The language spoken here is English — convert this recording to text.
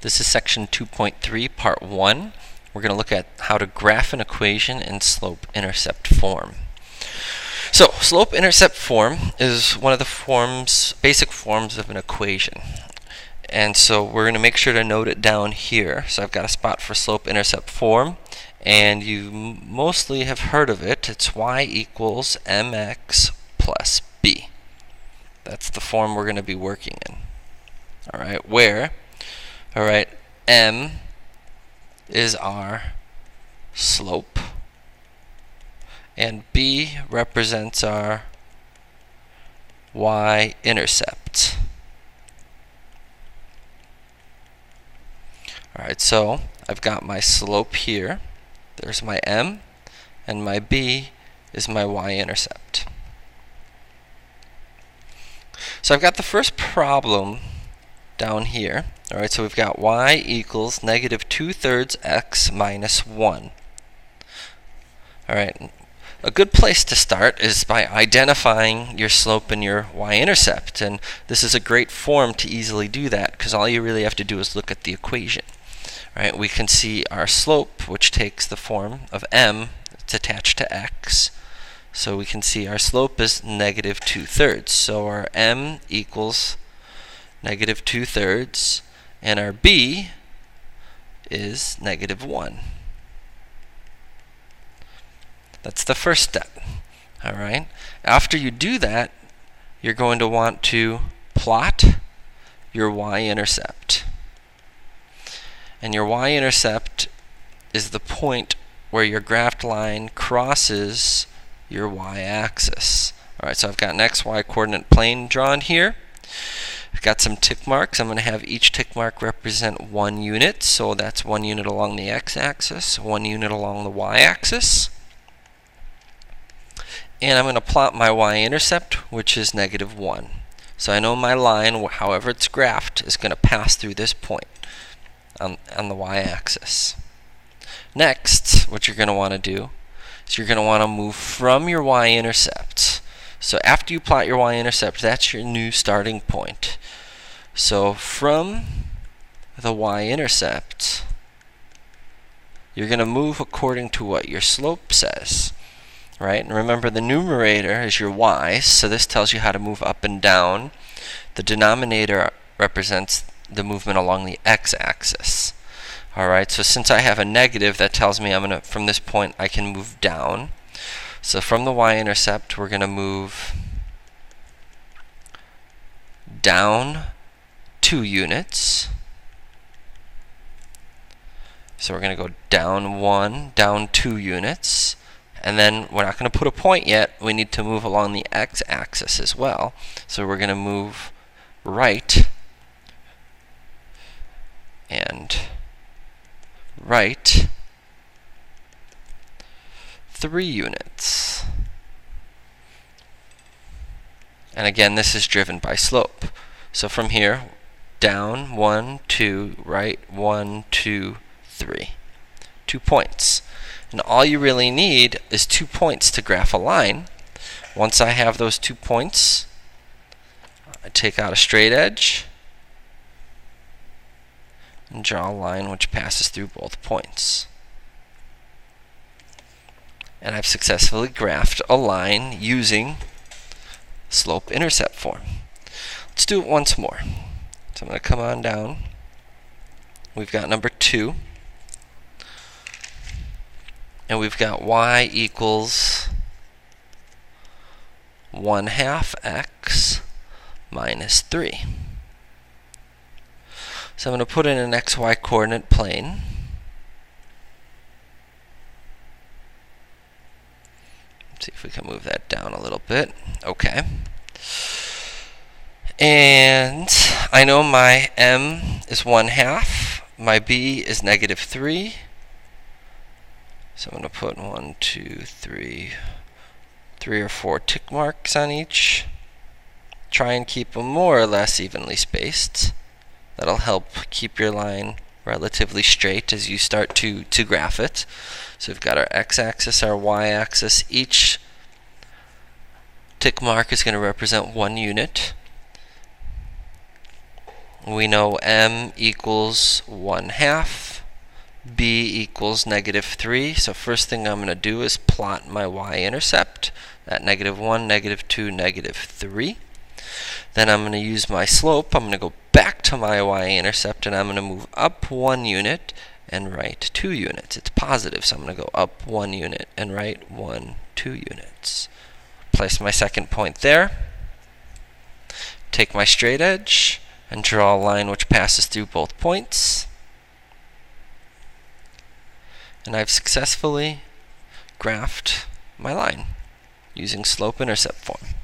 This is section 2.3, part 1. We're going to look at how to graph an equation in slope-intercept form. So, slope-intercept form is one of the basic forms of an equation. And so we're going to make sure to note it down here. So I've got a spot for slope-intercept form, and you mostly have heard of it. It's y equals mx plus b. That's the form we're going to be working in. Alright, m is our slope, and b represents our y-intercept. Alright, so I've got my slope here. There's my m, and my b is my y-intercept. So I've got the first problem down here. Alright, so we've got y equals negative 2/3 x minus 1. Alright, a good place to start is by identifying your slope and your y-intercept, and this is a great form to easily do that because all you really have to do is look at the equation. Right, we can see our slope, which takes the form of m. It's attached to x. So we can see our slope is negative 2/3. So our m equals negative 2/3, and our b is negative 1. That's the first step. Alright. After you do that, you're going to want to plot your y-intercept. And your y-intercept is the point where your graphed line crosses your y-axis. Alright, so I've got an xy coordinate plane drawn here. I've got some tick marks. I'm going to have each tick mark represent 1 unit. So that's 1 unit along the x-axis, 1 unit along the y-axis. And I'm going to plot my y-intercept, which is negative 1. So I know my line, however it's graphed, is going to pass through this point on the y-axis. Next, what you're going to want to do is you're going to want to move from your y-intercept. So after you plot your y-intercept, that's your new starting point. So from the y-intercept, you're going to move according to what your slope says. Right? And remember, the numerator is your y, so this tells you how to move up and down. The denominator represents the movement along the x-axis. Alright, so since I have a negative, that tells me from this point I can move down. So from the y-intercept, we're going to move down 2 units. So we're going to go down 1, down 2 units. And then we're not going to put a point yet. We need to move along the x-axis as well. So we're going to move right and right 3 units. And again, this is driven by slope. So from here, down 1, 2, right 1, 2, 3. 2 points. And all you really need is 2 points to graph a line. Once I have those 2 points, I take out a straight edge and draw a line which passes through both points. And I've successfully graphed a line using slope-intercept form. Let's do it once more. So I'm going to come on down. We've got number 2. And we've got y equals 1/2 x minus 3. So I'm going to put in an xy coordinate plane. Let's see if we can move that down a little bit. Okay. And I know my m is 1/2. My b is negative 3. So I'm going to put 1, 2, 3 or 4 tick marks on each. Try and keep them more or less evenly spaced. That'll help keep your line relatively straight as you start to graph it. So we've got our x-axis, our y-axis. Each tick mark is going to represent 1 unit. We know m equals 1/2, b equals -3. So first thing I'm going to do is plot my y-intercept at -1, -2, -3. Then I'm going to use my slope. I'm going to go back to my y-intercept, and I'm going to move up 1 unit and right 2 units. It's positive, so I'm going to go up 1 unit and right 2 units. Place my second point there. Take my straight edge and draw a line which passes through both points. And I've successfully graphed my line using slope-intercept form.